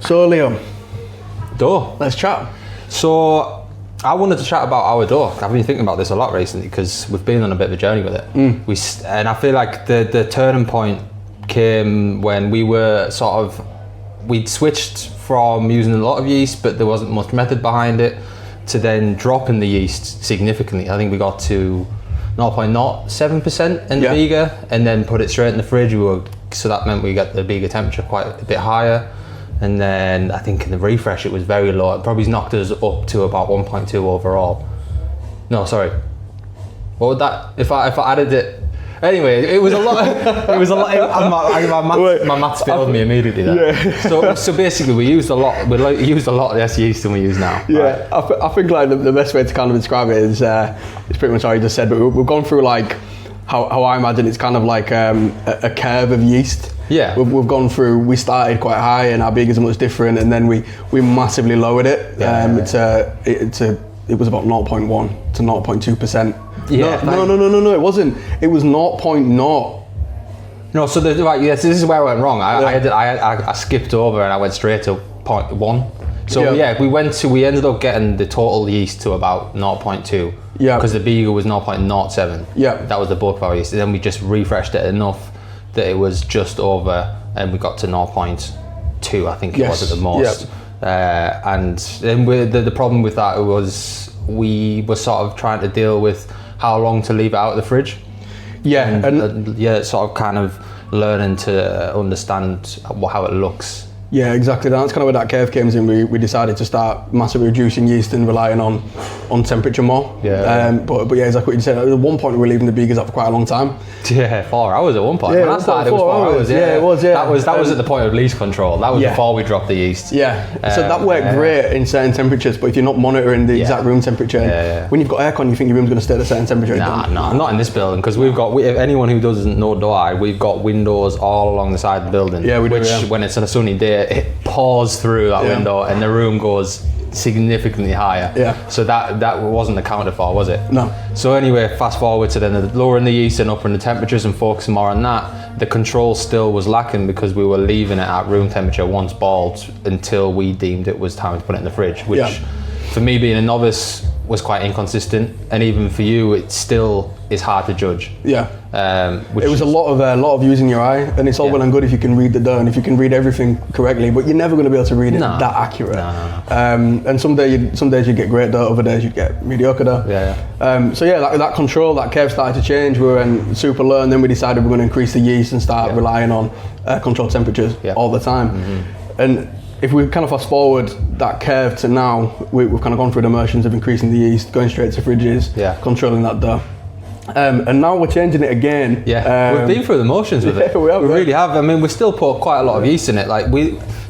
So Liam, Door. let's chat. So I wanted to chat about our door. I've been thinking about this a lot recently because we've been on a bit of a journey with it. And I feel like the turning point came when we were we'd switched from using a lot of yeast, but there wasn't much method behind it, to then dropping the yeast significantly. I think we got to 0.07% in the beaker, and then put it straight in the fridge. So that meant we got the beaker temperature quite a bit higher. And then I think in the refresh it was very low. It probably knocked us up to about 1.2 overall. No, sorry. What would that, if I added it? Anyway, it was a lot. It was a lot. My maths failed me immediately there. Yeah. So basically, we used a lot. We used a lot less yeast than we use now. Yeah, right? I think like the best way to kind of describe it is pretty much how you just said. But we've gone through like how I imagine it's kind of like a curve of yeast. Yeah. We've gone through. We started quite high, and our beakers are much different, and then we massively lowered it. It was about 0.1 to 0.2%. Yeah. No, it wasn't. It was 0.0. No, so this is where I went wrong. I skipped over and I went straight to 0.1. So we ended up getting the total yeast to about 0.2. Yeah. Because the beaker was 0.07. Yeah. That was the bulk of our yeast. And then we just refreshed it enough that it was just over, and we got to 0.2, I think it was at the most. Yep. And then the problem with that was we were sort of trying to deal with how long to leave it out of the fridge. Yeah, and sort of kind of learning to understand how it looks. Yeah, exactly. That's kind of where that curve came in. We decided to start massively reducing yeast and relying on temperature more. Yeah. But yeah, exactly what you said. At one point we were leaving the beakers up for quite a long time. Yeah, 4 hours at one point. Yeah, when I started, it was 4 hours. Yeah, it was. Yeah, that was at the point of least control. That was before we dropped the yeast. Yeah. So that worked great in certain temperatures, but if you're not monitoring the exact room temperature, when you've got aircon, you think your room's going to stay at a certain temperature. No, not in this building, because if anyone who doesn't know Douai, we've got windows all along the side of the building. Yeah, we do. Which when it's on a sunny day, it pours through that window and the room goes significantly higher. Yeah. So that wasn't accounted for, was it? No. So anyway, fast forward to then lowering the yeast and upping the temperatures and focusing more on that. The control still was lacking because we were leaving it at room temperature once boiled until we deemed it was time to put it in the fridge, which for me being a novice was quite inconsistent, and even for you it still is hard to judge. Yeah. It was a lot of using your eye, and it's all well and good if you can read the dough and if you can read everything correctly, but you're never going to be able to read it that accurate. No. And some days you get great dough, other days you get mediocre dough. So that control, that curve started to change. We were in super low, and then we decided we're going to increase the yeast and start relying on controlled temperatures all the time. Mm-hmm. And if we kind of fast forward that curve to now, we've kind of gone through the motions of increasing the yeast, going straight to fridges, controlling that dough. And now we're changing it again. Yeah, we've been through the motions with it. We really have. I mean, we still put quite a lot of yeast in it.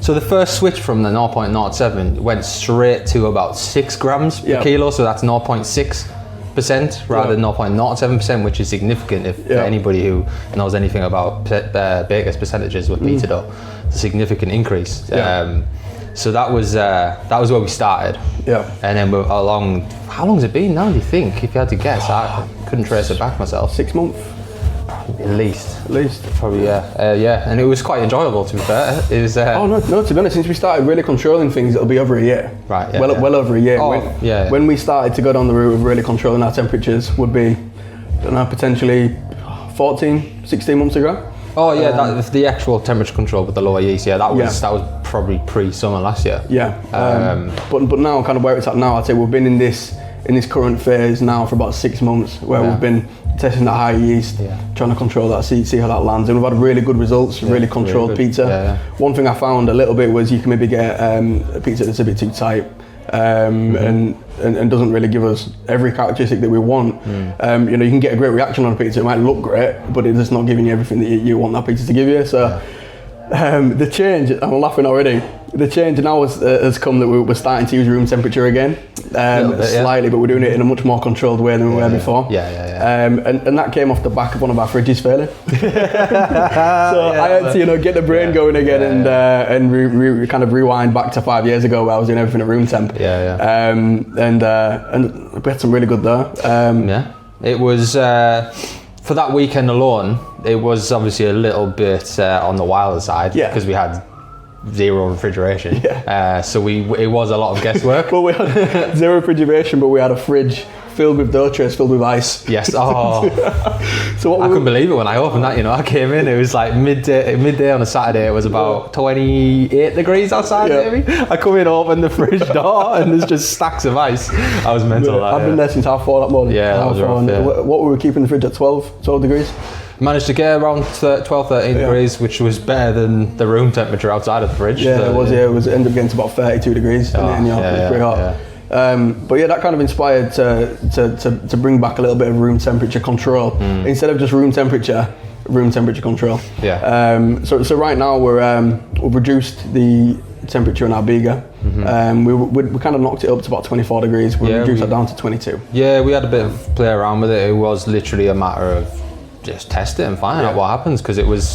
So the first switch from the 0.07 went straight to about 6 grams per kilo. So that's 0.6% rather than 0.07%, which is significant if anybody who knows anything about bakers percentages with pizza dough. It's a significant increase. So that was where we started. Yeah. And then we're along. How long has it been now, do you think? If you had to guess, I couldn't trace it back myself. 6 months. At least. Probably, yeah. And it was quite enjoyable, to be fair. It was, no, to be honest, since we started really controlling things, it'll be over a year. Right, yeah. Well over a year. When we started to go down the route of really controlling our temperatures would be, I don't know, potentially 14, 16 months ago. Oh yeah, that's the actual temperature control with the lower yeast. Yeah, that was probably pre-summer last year. Yeah, but now kind of where it's at now, I'd say we've been in this current phase now for about 6 months, where we've been testing that high yeast, trying to control that, see how that lands, and we've had really good results. Really controlled pizza. One thing I found a little bit was you can maybe get a pizza that's a bit too tight. And doesn't really give us every characteristic that we want. You can get a great reaction on a pizza. It might look great, but it's just not giving you everything that you want that pizza to give you. So the change, I'm laughing already. The change now has come that we're starting to use room temperature again, slightly, but we're doing it in a much more controlled way than we were before. And that came off the back of one of our fridges failing. I had to get the brain going again and kind of rewind back to 5 years ago where I was doing everything at room temp. And we had some really good dough. It was for that weekend alone. It was obviously a little bit on the wilder side because we had zero refrigeration. So it was a lot of guesswork. Well, we had zero refrigeration, but we had a fridge filled with dough trays, filled with ice. Yes. Oh. So I couldn't believe it when I opened that. I came in. It was like midday on a Saturday. It was about 28 degrees outside. Maybe. I come in, open the fridge door, and there's just stacks of ice. I was mental. I've been there since 4:30 that morning. Yeah, that was rough, What were we keeping the fridge at? 12 degrees. Managed to get around 12, 13 degrees, which was better than the room temperature outside of the fridge. Yeah, it was. Yeah, it ended up getting to about 32 degrees. It was pretty hot. Yeah. But that kind of inspired to bring back a little bit of room temperature control instead of just room temperature control. Yeah. So right now we've reduced the temperature in our beaker. We kind of knocked it up to about 24 degrees. We reduced that down to 22. Yeah, we had a bit of play around with it. It was literally a matter of just test it and find out what happens, because it was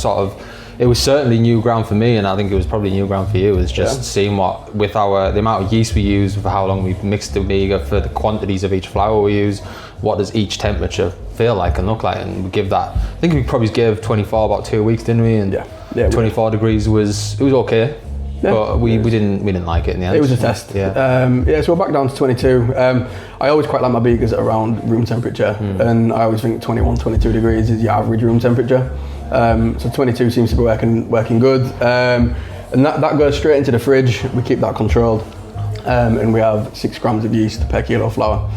certainly new ground for me, and I think it was probably new ground for you. It was just seeing what, with the amount of yeast we use, for how long we've mixed the beaker, for the quantities of each flour we use, what does each temperature feel like and look like, and we give that. I think we probably gave 24 about 2 weeks, didn't we? And 24 degrees was okay. Yeah. But we didn't like it in the end. It was a test. So we're back down to 22. I always quite like my beakers at around room temperature, and I always think 21, 22 degrees is your average room temperature. So 22 seems to be working good, and that goes straight into the fridge. We keep that controlled, and we have 6 grams of yeast per kilo of flour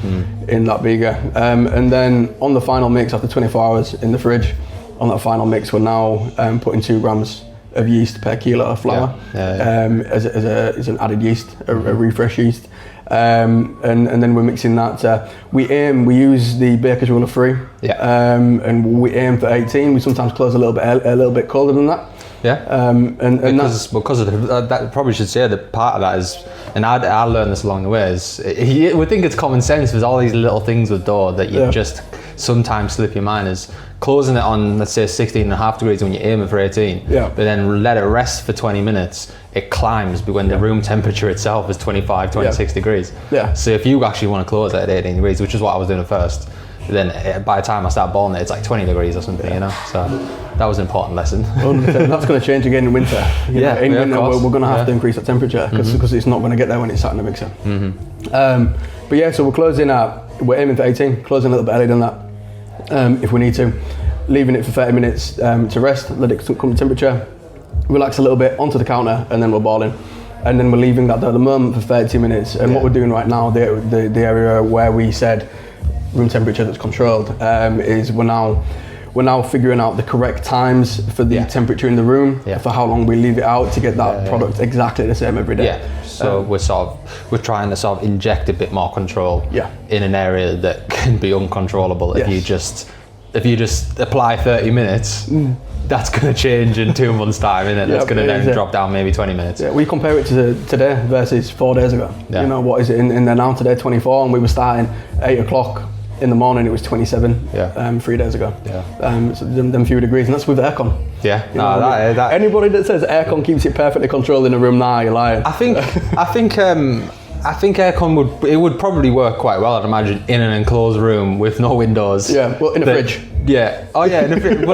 in that beaker. And then on the final mix, after 24 hours in the fridge, on that final mix, we're now putting 2 grams of yeast per kilo of flour as an added yeast, a refresh yeast, and then we're mixing that. We use the baker's rule of 3, and we aim for 18. We sometimes close a little bit colder than that. Because of that, probably should say that part of that is, and I learned this along the way, is we think it's common sense. There's all these little things with dough that you just sometimes slip your mind, is closing it on, let's say 16.5 degrees when you're aiming for 18, but then let it rest for 20 minutes. It climbs, but when the room temperature itself is 25, 26 degrees. So if you actually want to close it at 18 degrees, which is what I was doing at first, then by the time I start balling it, it's like 20 degrees or something, So that was an important lesson. That's going to change again in winter. In winter, we're going to have to increase that temperature because it's not going to get there when it's sat in the mixer. So we're aiming for 18, closing a little bit earlier than that if we need to, leaving it for 30 minutes to rest, let it come to temperature, relax a little bit onto the counter, and then we're balling. And then we're leaving that at the moment for 30 minutes. And what we're doing right now, the area where we said room temperature that's controlled, is we're now figuring out the correct times for the temperature in the room, for how long we leave it out to get that product exactly the same every day. So we're trying to sort of inject a bit more control in an area that can be uncontrollable. If you just apply 30 minutes, that's going to change in 2 months' time, isn't it? That's going to then drop down maybe 20 minutes. We compare it to today versus 4 days ago. What is it in there now? Today 24, and we were starting 8 o'clock in the morning. It was 27 3 days ago. So them few degrees, and that's with aircon. Anybody that says aircon keeps it perfectly controlled in a room, you're lying. I think aircon would probably work quite well, I'd imagine, in an enclosed room with no windows. In a fridge. In a fridge.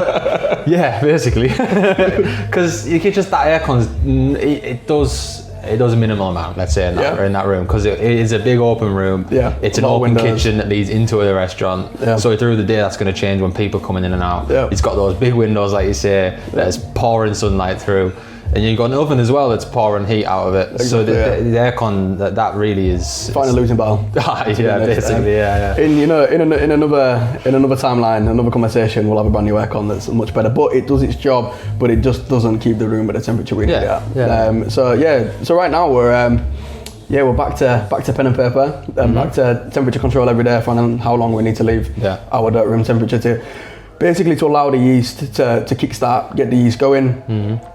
Basically, because you can just that aircon. It does a minimal amount, let's say, in that room, because it is a big open room. It's an open kitchen that leads into a restaurant. So through the day, that's going to change when people coming in and out. It's got those big windows, like you say, that's pouring sunlight through. And you've got an oven as well that's pouring heat out of it. Exactly, so the aircon, that really is fighting a losing battle. Basically. In another timeline, another conversation, we'll have a brand new aircon that's much better. But it does its job, but it just doesn't keep the room at the temperature we need it at. So right now we're back to pen and paper, back to temperature control every day, finding how long we need to leave our room temperature to. Basically, to allow the yeast to kickstart, get the yeast going,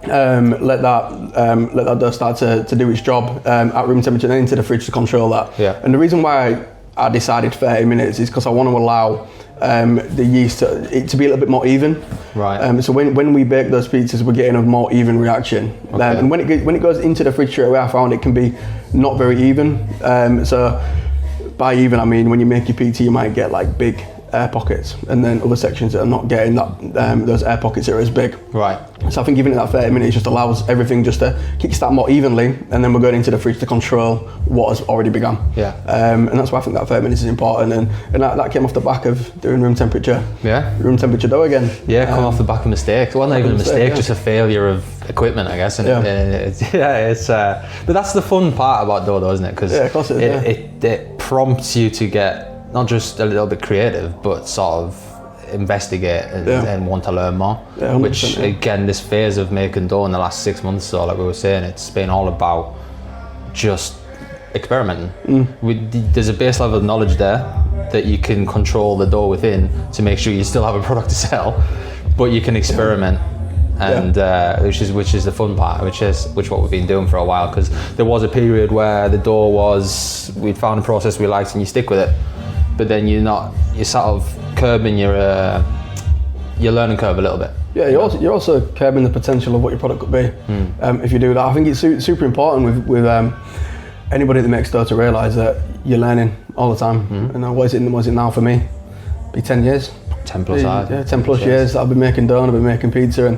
let that dough start to do its job at room temperature, then into the fridge to control that. And the reason why I decided 30 minutes is because I want to allow the yeast to be a little bit more even. So when we bake those pizzas, we're getting a more even reaction. And when it goes into the fridge straight away, I found it can be not very even. So by even, I mean when you make your pizza, you might get like big air pockets, and then other sections that are not getting that those air pockets that are as big. Right. So I think giving it that 30 minutes just allows everything just to kickstart more evenly, and then we're going into the fridge to control what has already begun. Yeah. And that's why I think that 30 minutes is important, and that came off the back of doing room temperature. Yeah. Room temperature dough again. Yeah, come off the back of mistakes. Well, not even a mistake, just a failure of equipment, I guess. And it's but that's the fun part about dough, though, isn't it? Because it prompts you to get not just a little bit creative, but sort of investigate and want to learn more. Yeah, which again, this phase of making dough in the last 6 months, so like we were saying, it's been all about just experimenting. There's a base level of knowledge there that you can control the dough within to make sure you still have a product to sell, but you can experiment. And which is the fun part, which what we've been doing for a while, because there was a period where the dough we'd found a process we liked and you stick with it, but then you're sort of curbing your learning curve a little bit. Yeah, you're also curbing the potential of what your product could be if you do that. I think it's super important with anybody that makes dough to realise that you're learning all the time. And what is it now for me? Be 10 years. 10 plus yeah, 10 plus years that I've been making dough and I've been making pizza,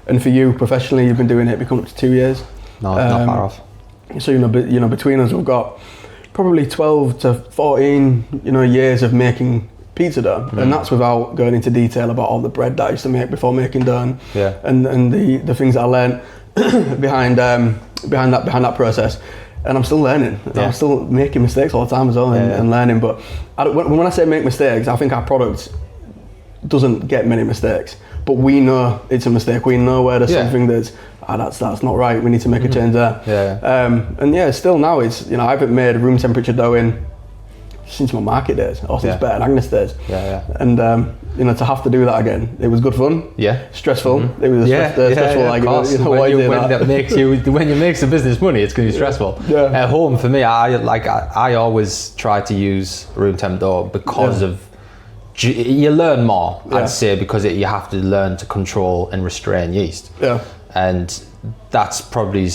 and for you professionally, you've been doing it coming up to 2 years. No, not far off. So between us, we've got probably 12 to 14 years of making pizza dough, and that's without going into detail about all the bread that I used to make before making dough, and the things that I learned behind that process. And I'm still learning. I'm still making mistakes all the time as well, and learning. But when I say make mistakes, I think our product doesn't get many mistakes, but we know it's a mistake. We know where there's something that's not right. We need to make a change there. Still now it's I haven't made room temperature dough in since my market days or since Bert and Agnes days. And to have to do that again, it was good fun. Stressful. It was stressful. When you make some business money, it's going to be stressful. At home, for me, I always try to use room temp dough because of. You learn more, I'd say, because you have to learn to control and restrain yeast. And that's probably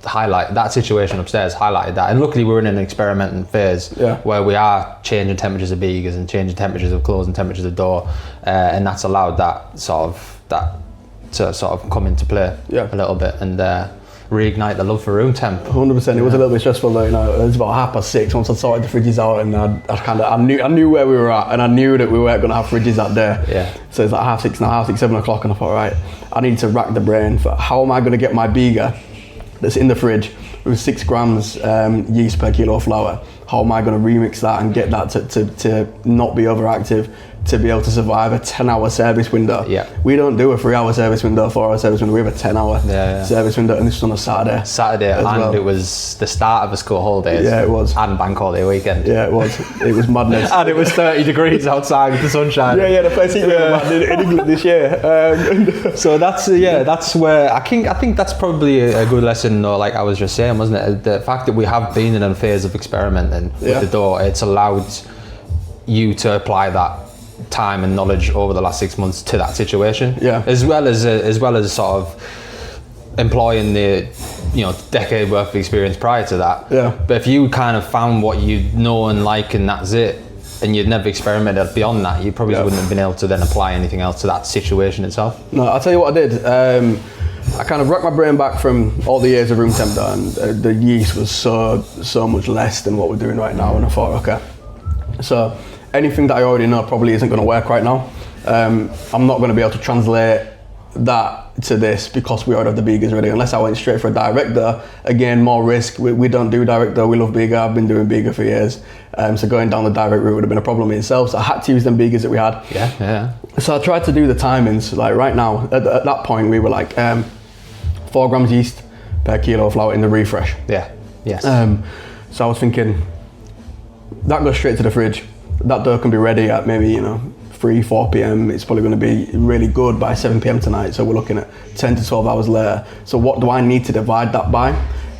that situation upstairs highlighted that. And luckily we're in an experimenting phase where we are changing temperatures of beakers and changing temperatures of clothes and temperatures of dough, and that's allowed that to sort of come into play a little bit and reignite the love for room temp. 100%. It was a little bit stressful though. It was about 6:30 once I sorted the fridges out, and I knew where we were at, and I knew that we weren't going to have fridges that day. So it's like 6:30 now, 7 o'clock, and I thought, right, I need to rack the brain for how am I going to get my beaker that's in the fridge with 6 grams yeast per kilo of flour. How am I going to remix that and get that to not be overactive, to be able to survive a 10-hour service window? We don't do a 3-hour service window, 4-hour service window. We have a 10-hour service window, and this was on a Saturday. And it was the start of the school holidays. Yeah, it was. And bank holiday weekend. Yeah, it was. It was madness. And it was 30 degrees outside with the sunshine. The first heat wave in England this year. So that's where I think that's probably a good lesson. Like I was just saying, wasn't it? The fact that we have been in a phase of experimenting with the dough, it's allowed you to apply that time and knowledge over the last 6 months to that situation, as well as sort of employing the decade worth of experience prior to that. But if you kind of found what you know and like and that's it, and you'd never experimented beyond that, you probably wouldn't have been able to then apply anything else to that situation itself. No, I'll tell you what I did. I kind of racked my brain back from all the years of room temp, and the yeast was so much less than what we're doing right now, and I thought, okay, so anything that I already know probably isn't going to work right now. I'm not going to be able to translate that to this because we already have the beakers ready, unless I went straight for a direct dough. Again, more risk. We don't do direct dough. We love beaker. I've been doing beaker for years. So going down the direct route would have been a problem in itself. So I had to use them beakers that we had. So I tried to do the timings. Like right now, at that point, we were like 4 grams yeast per kilo of flour in the refresh. So I was thinking, that goes straight to the fridge. That dough can be ready at maybe 3-4 p.m. It's probably going to be really good by 7 p.m. tonight. So we're looking at 10 to 12 hours later. So what do I need to divide that by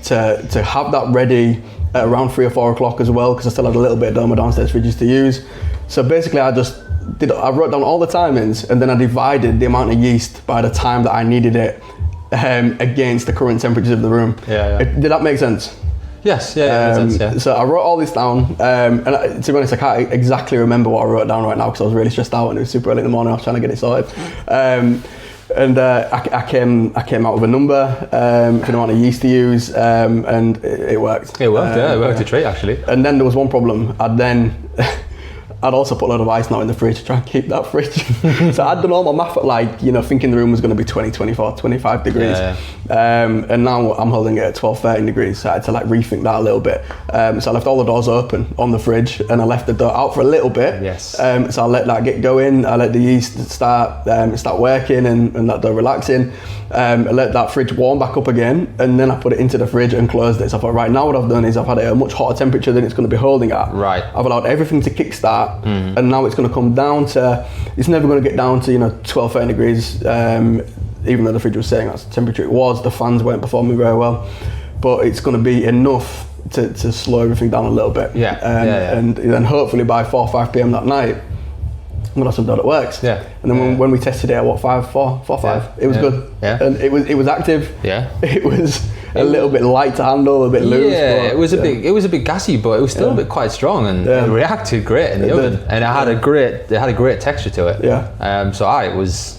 to have that ready at around 3 or 4 o'clock as well? Because I still had a little bit of dough in my downstairs fridges to use. So basically I wrote down all the timings, and then I divided the amount of yeast by the time that I needed it against the current temperatures of the room. Did that make sense? Yes, yeah, makes sense, yeah. So I wrote all this down, and to be honest, I can't exactly remember what I wrote down right now because I was really stressed out and it was super early in the morning. I was trying to get it sorted. I came out with a number for the amount of yeast to use, and it worked. It worked, it worked a treat actually. And then there was one problem. I'd also put a lot of ice now in the fridge to try and keep that fridge. So I'd done all my math at thinking the room was going to be 20, 24, 25 degrees. And now I'm holding it at 12, 13 degrees. So I had to rethink that a little bit. So I left all the doors open on the fridge and I left the door out for a little bit. Yes. So I let that get going. I let the yeast start working and that door relaxing. I let that fridge warm back up again, and then I put it into the fridge and closed it. So I thought, right, now what I've done is I've had it at a much hotter temperature than it's going to be holding at. Right. I've allowed everything to kickstart, and now it's going to come down to, it's never going to get down to 12, 13 degrees, even though the fridge was saying that's the temperature it was. The fans weren't performing very well, but it's going to be enough to slow everything down a little bit. And then hopefully by 4 or 5 p.m. that night, I'm gonna have some dough that works. Yeah. And then when we tested it at 4, 5, it was good. Yeah. And it was active. Yeah. It was a little bit light to handle, a bit loose. Yeah, it was a bit gassy, but it was still a bit quite strong, and it reacted great in the oven. And it had a great texture to it. Yeah. So it was.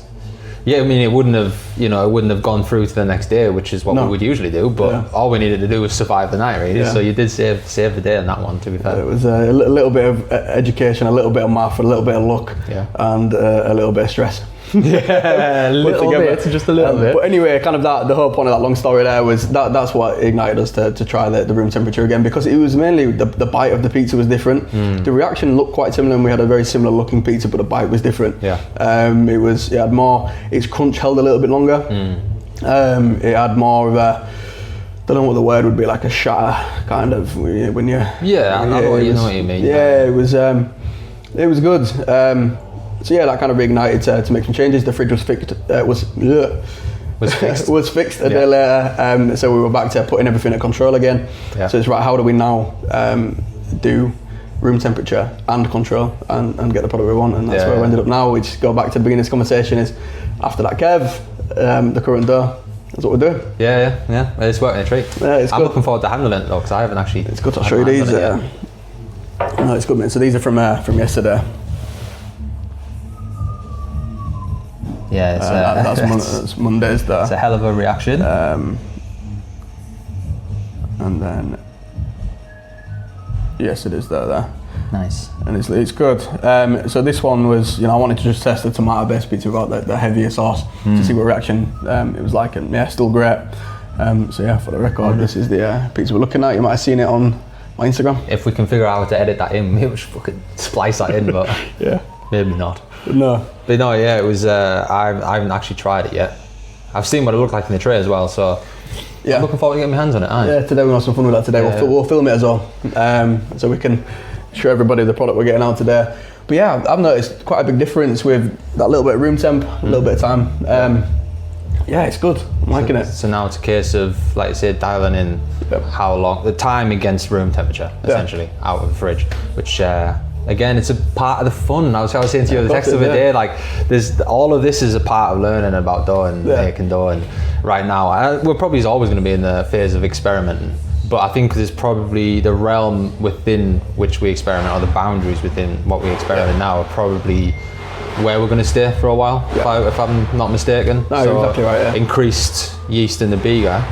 Yeah, I mean, it wouldn't have gone through to the next day, which is what we would usually do. But all we needed to do was survive the night, really. Yeah. So you did save the day on that one, to be fair. It was a little bit of education, a little bit of math, a little bit of luck, and a little bit of stress. Yeah, a little bit, just a little bit. But anyway, kind of the whole point of that long story there was that's what ignited us to try the room temperature again, because it was mainly the bite of the pizza was different. The reaction looked quite similar, and we had a very similar looking pizza, but the bite was different. Yeah. It had more. Its crunch held a little bit longer. It had more of a, don't know what the word would be, like a shatter kind of when you. Yeah, I know what you mean. Yeah, it was good. So yeah, that kind of reignited to make some changes. The fridge was fixed. Was fixed a day later. So we were back to putting everything at control again. Yeah. So it's right. How do we now do room temperature and control and get the product we want? And that's where we ended up now. We just go back to the beginning of this conversation. Is after that Kev, the current dough. That's what we're doing. Yeah. It's working a treat. Yeah, it's I'm good. looking forward to handling it though, because I haven't actually. It's good to show you these. No, it's good, man. So these are from yesterday. Yeah, that's Monday's there. It's a hell of a reaction. And then, yes, it is there. Nice. And it's good. So this one was, I wanted to just test the tomato-based pizza without the heavier sauce to see what reaction it was like, and still great. So yeah, for the record, this is the pizza we're looking at. You might have seen it on my Instagram. If we can figure out how to edit that in, maybe we should fucking splice that in, but maybe not. No. But no, yeah, it was, I haven't actually tried it yet. I've seen what it looked like in the tray as well, so I'm looking forward to getting my hands on it. Yeah, today we'll have some fun with that today. Yeah. We'll film it as well, so we can show everybody the product we're getting out today. But yeah, I've noticed quite a big difference with that little bit of room temp, a little bit of time. Yeah, it's good. I'm liking it. So now it's a case of, like you said, dialing in how long, the time against room temperature, essentially, out of the fridge, which... again, it's a part of the fun. I was saying to you the text of the day, like there's all of this is a part of learning about dough and making dough. And right now, we're probably always going to be in the phase of experimenting. But I think there's probably the realm within which we experiment, or the boundaries within what we experiment now, are probably where we're going to stay for a while. If I'm not mistaken. No, so exactly right. Yeah. Increased yeast in the beaker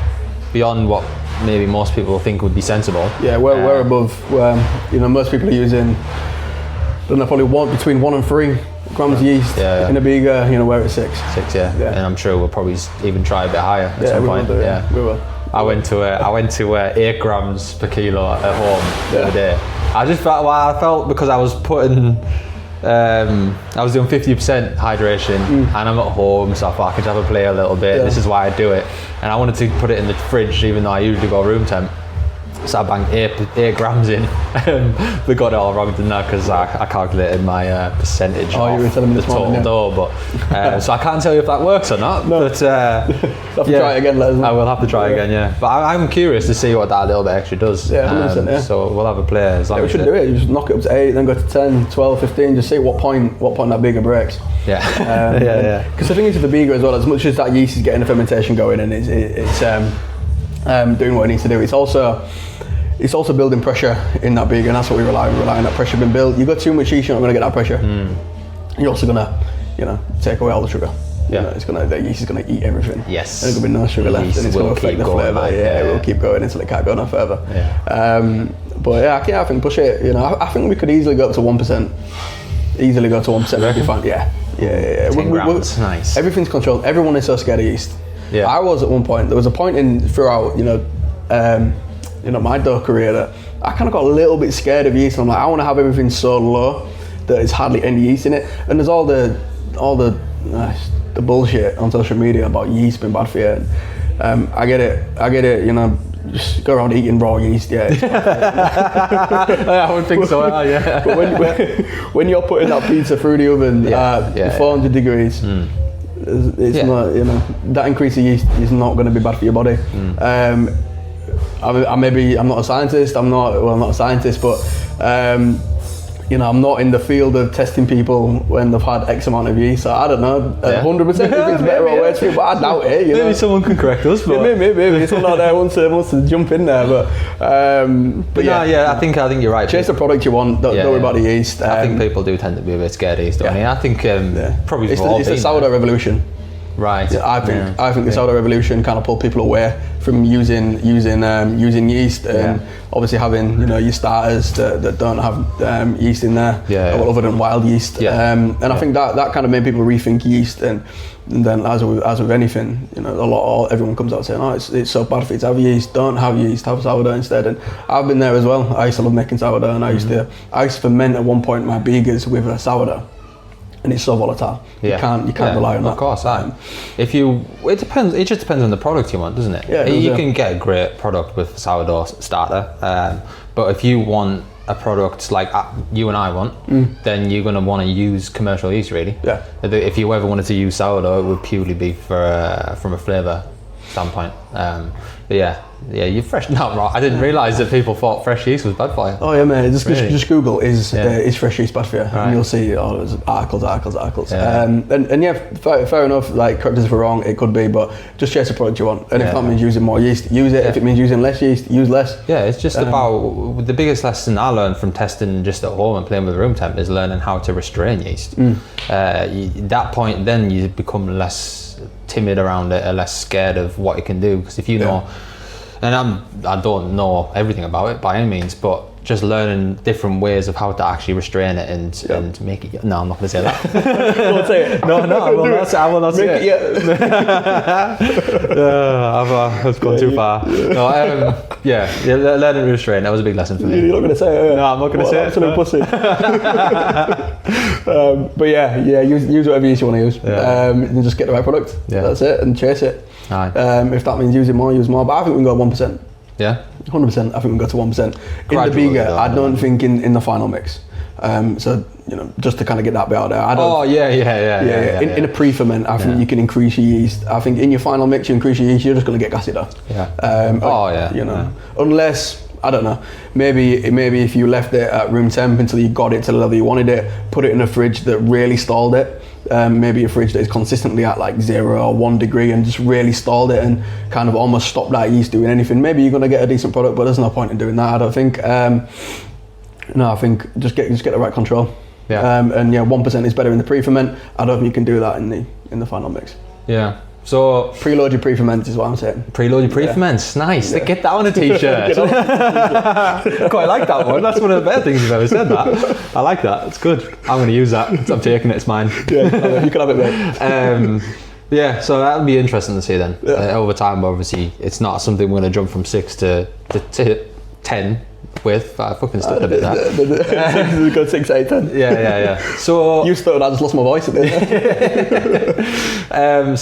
beyond what maybe most people think would be sensible. Yeah, we're above. Most people are using. Probably between 1 and 3 grams yeast in a beaker. We're at 6. 6, and I'm sure we'll probably even try a bit higher at some point. We will. I went to 8 grams per kilo at home the other day. I just felt because I was putting. I was doing 50% hydration and I'm at home, so I thought I could have a play a little bit. This is why I do it, and I wanted to put it in the fridge even though I usually go room temp. So I banged 8 grams in. We got it all wrong, didn't I? Because I calculated my percentage of the total dough. But so I can't tell you if that works or not. No. But have to try it again. Let us know. I will have to try again. But I'm curious to see what that little bit extra does. Yeah, 100%. So we'll have a play. As long we should do it. You just knock it up to 8, then go to 10, 12, 15. Just see what point that beaker breaks. Yeah. Because the thing is with the beaker as well, as much as that yeast is getting the fermentation going and it's doing what it needs to do, it's also. it's also building pressure in that beaker, and that's what we rely on that pressure being built. You got too much yeast, you're not going to get that pressure. You're also going to, take away all the sugar. Yeah. The yeast is going to eat everything. Yes. And there's going to be no sugar left, and it's going to affect the flavour. It will keep going until it can't go no further. Yeah. But I think push it. I think we could easily go up to 1%. Easily go to 1%. It'd be fine. Yeah. 10 grams. Nice. Everything's controlled. Everyone is so scared of yeast. Yeah. I was at one point. There was a point throughout my dough career that I kind of got a little bit scared of yeast. I'm like, I want to have everything so low that there's hardly any yeast in it. And there's all the bullshit on social media about yeast being bad for you. And, I get it. Just go around eating raw yeast. Yeah. I would think so. Yeah. But when you're putting that pizza through the oven at 400 degrees. It's not, that increase of yeast is not going to be bad for your body. I'm not a scientist. I'm not a scientist, but I'm not in the field of testing people when they've had X amount of yeast. So I don't know 100% if it's better or worse for you, but I doubt it. Maybe someone can correct us. But maybe someone out there wants to jump in there. But I think you're right. Chase the product you want. Don't worry about the yeast. I think people do tend to be a bit scared of yeast. I think probably it's the sourdough revolution. Right. Yeah, I think the sourdough revolution kind of pulled people away from using yeast and obviously having your starters that don't have yeast in there, other than wild yeast. I think that kind of made people rethink yeast, and then as with anything, everyone comes out saying, it's so bad for you to have yeast. Don't have yeast, have sourdough instead. And I've been there as well. I used to love making sourdough, and I used to ferment at one point my beakers with a sourdough. And it's so volatile. You can't rely on that. Of course, it depends. It just depends on the product you want, doesn't it? Yeah, you can get a great product with sourdough starter, but if you want a product like you and I want, then you're going to want to use commercial yeast, really. Yeah. If you ever wanted to use sourdough, it would purely be from a flavour standpoint. You're fresh. No, right. I didn't realise that people thought fresh yeast was bad for you. Oh yeah, man. Just Google is fresh yeast bad for you, and you'll see there's articles. Yeah. And fair enough. Like, correct us if we're wrong. It could be, but just chase the product you want. And if that means using more yeast, use it. If it means using less yeast, use less. Yeah, it's just about the biggest lesson I learned from testing just at home and playing with room temp is learning how to restrain yeast. That point, then you become less timid around it, or less scared of what it can do, because if you know. And I don't know everything about it by any means, but just learning different ways of how to actually restrain it and make it. No, I'm not going to say that. Don't say it. No, I will not say it. I've gone too far. No, learning to restrain. That was a big lesson for me. You're not going to say it. No, I'm not going to say it. Absolute pussy. But use whatever yeast you want to use. And just get the right product. Yeah. That's it, and chase it. If that means using more, use more. But I think we can go 1%. Yeah. 100%. I think we can go to 1%. In the beaker, I don't think in the final mix. So just to kind of get that bit out there. In a pre-ferment, I think you can increase your yeast. I think in your final mix, you increase your yeast, you're just going to get gassy dough. Unless, I don't know, maybe if you left it at room temp until you got it to the level you wanted it, put it in a fridge that really stalled it. Maybe a fridge that is consistently at like 0 or 1 degree and just really stalled it and kind of almost stopped that yeast doing anything. Maybe you're going to get a decent product, but there's no point in doing that, I don't think. I think just get the right control. 1% is better in the pre-ferment. I don't think you can do that in the final mix. Yeah. So preload your pre-ferments is what I'm saying. Preload your pre-ferments, nice. Yeah. Get that on a t-shirt. I quite like that one. That's one of the better things you've ever said. That I like that. It's good. I'm going to use that. I'm taking it. It's mine. Yeah, you can have it, mate. So that'll be interesting to see then. Over time, obviously, it's not something we're going to jump from 6 to 10 with. I fucking stuttered a bit there. We've got 6, 8, 10. Yeah. So you stuttered. I just lost my voice at the end.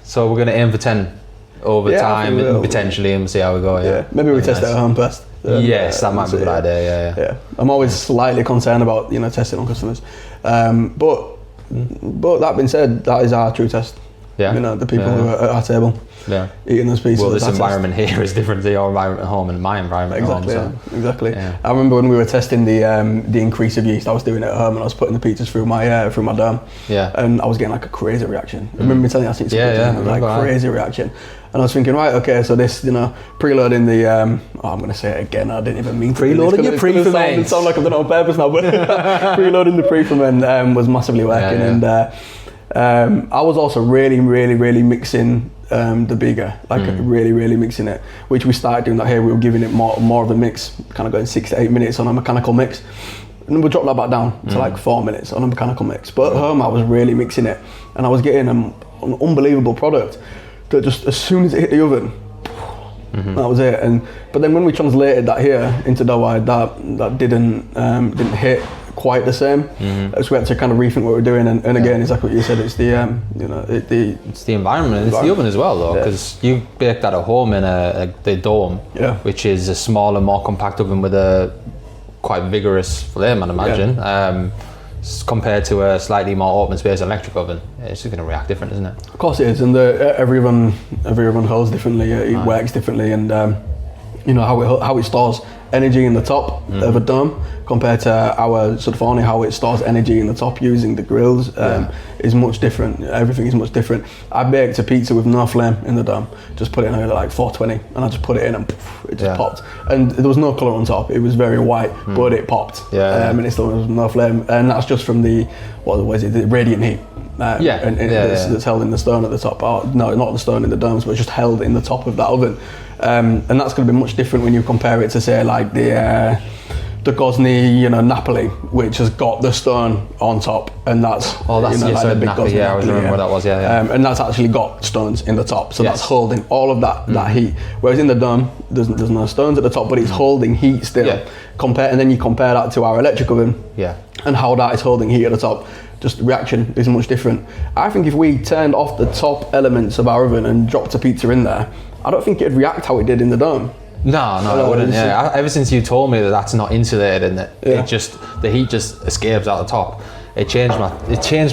So we're going to aim for 10 over time, and potentially, and see how we go. Yeah. Maybe we test it at home first. Yes, that might be a good idea. Yeah. I'm always slightly concerned about testing on customers, but that being said, that is our true test. Yeah. The people who are at our table. Yeah. Eating those pizzas. Well, this environment here is different to your environment at home and my environment at home. Exactly. Yeah. I remember when we were testing the increase of yeast, I was doing it at home and I was putting the pizzas through my dome. Yeah. And I was getting like a crazy reaction. I remember me telling you I seen some pictures, like crazy reaction. And I was thinking, right, okay, so this, preloading the, I'm going to say it again, I didn't even mean to. Preloading your pre-ferment. It sounds like I've done it on purpose now, but preloading the pre-ferment was massively working. And I was also really, really, really mixing the bigger, really, really mixing it, which we started doing that here. We were giving it more of a mix, kind of going 6 to 8 minutes on a mechanical mix. And then we dropped that back down to like 4 minutes on a mechanical mix. But at home, I was really mixing it, and I was getting an unbelievable product that just as soon as it hit the oven, that was it. But then when we translated that here into dough, that didn't hit quite the same. So we had to kind of rethink what we're doing. And again, exactly what you said. It's the it's the environment. It's the oven as well, though, because you bake that at home in the dome, which is a smaller, more compact oven with a quite vigorous flame, I'd imagine. Compared to a slightly more open space electric oven, it's just going to react different, isn't it? Of course it is, and every oven holds differently. It works differently, and how it stores energy in the top of a dome compared to our sort of only how it stores energy in the top using the grills is much different. Everything is much different. I baked a pizza with no flame in the dome, just put it in at like 420, and I just put it in and poof, it just popped. And there was no colour on top, it was very white, but it popped. And it still was no flame, and that's just from the radiant heat. That's held in the stone at the top. No, not the stone in the domes, but it's just held in the top of that oven. And that's going to be much different when you compare it to, say, like the Gosney, Napoli, which has got the stone on top, and that's the big Napoli, I was remembering what that was. And that's actually got stones in the top, so that's holding all of that heat. Whereas in the dome, there's no stones at the top, but it's holding heat still. And then you compare that to our electric oven, and how that is holding heat at the top. Just the reaction is much different. I think if we turned off the top elements of our oven and dropped a pizza in there, I don't think it'd react how it did in the dome. No, it wouldn't. Ever since you told me that that's not insulated and that the heat just escapes out the top, it changed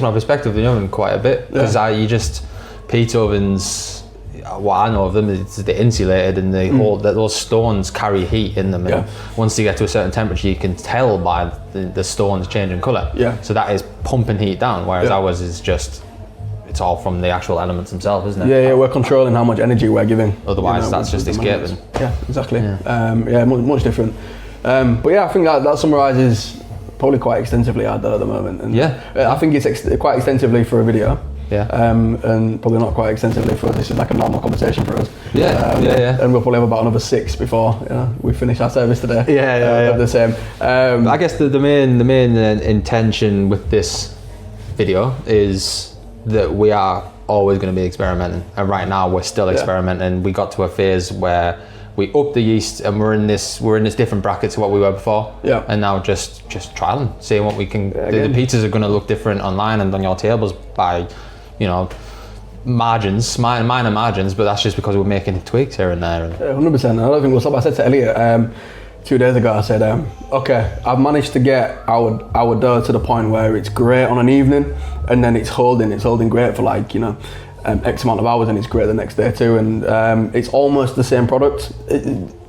my perspective of the oven quite a bit, because pizza ovens, what I know of them is they're insulated, and they hold that those stones carry heat in them, and once they get to a certain temperature, you can tell by the stones changing colour. So that is pumping heat down, whereas ours is just, it's all from the actual elements themselves, isn't it? We're controlling how much energy we're giving. Otherwise, that's just escaping. Exactly. Much different. But I think that summarises probably quite extensively our dough at the moment. And I think it's quite extensively for a video. And probably not quite extensively for this is like a normal conversation for us. And we'll probably have about another 6 before we finish our service today. Of the same. I guess the main intention with this video is that we are always going to be experimenting, and right now we're still experimenting. We got to a phase where we upped the yeast, and we're in this different bracket to what we were before. And now just trialing, seeing what we can. The pizzas are going to look different online and on your tables by margins, minor margins, but that's just because we're making tweaks here and there. 100%. I don't think we'll stop. I said to Elliot 2 days ago, I said, okay, I've managed to get our dough to the point where it's great on an evening, and then it's holding great for like, X amount of hours, and it's great the next day too. And it's almost the same product.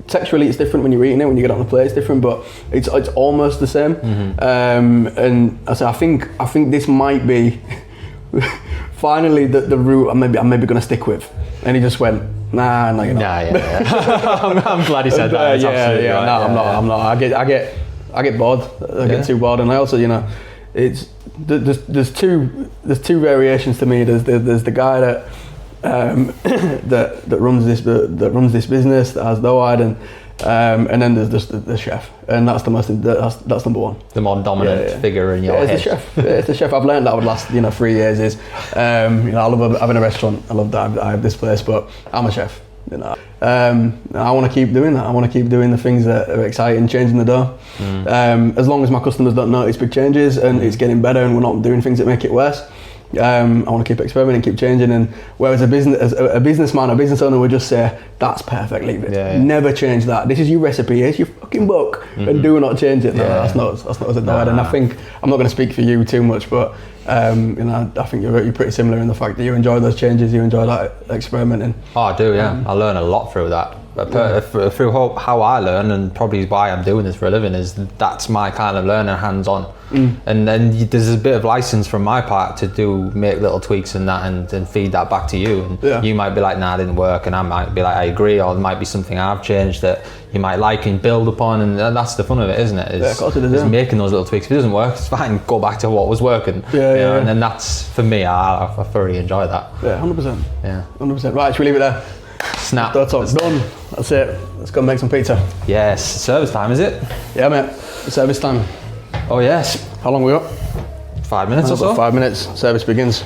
Texturally, it's different when you're eating it. When you get it on the plate, it's different, but it's almost the same. And I said, I think this might be finally the route I'm maybe going to stick with. And he just went, nah, you're not. I'm glad he said that. I'm not. I get bored. I get too bored, and I also, it's there's two variations to me. There's the guy that runs this business, that has dough-eyed, and then there's just the chef, and that's that's number one. The more dominant figure in your head. It's the chef. It's the chef. I've learned that over the last 3 years. Is I love having a restaurant. I love that I have this place, but I'm a chef. I want to keep doing that. I want to keep doing the things that are exciting, changing the dough. As long as my customers don't notice big changes and it's getting better and we're not doing things that make it worse, I want to keep experimenting, keep changing. And whereas a businessman, a business owner would just say, that's perfect, leave it. Never change that. This is your recipe, here's your fucking book, and do not change it. That's not us at Dough-eyed. And I think, I'm not going to speak for you too much, but I think you're pretty similar in the fact that you enjoy those changes, you enjoy that experimenting. Oh, I do, I learn a lot through that. through how I learn, and probably why I'm doing this for a living, is that's my kind of learning, hands-on. And then there's a bit of license from my part to make little tweaks and that, and feed that back to you. And you might be like, nah, it didn't work, and I might be like, I agree, or there might be something I've changed that you might like and build upon, and that's the fun of it, isn't it? Of course it is. Making those little tweaks. If it doesn't work, it's fine. Go back to what was working. And then that's, for me, I thoroughly enjoy that. Yeah, 100%. Yeah, 100%. Right, should we leave it there? Snap. That's all. Done. That's it. Let's go and make some pizza. Yes. Service time, is it? Yeah, mate. Service time. Oh yes. How long we got? 5 minutes or so. 5 minutes. Service begins.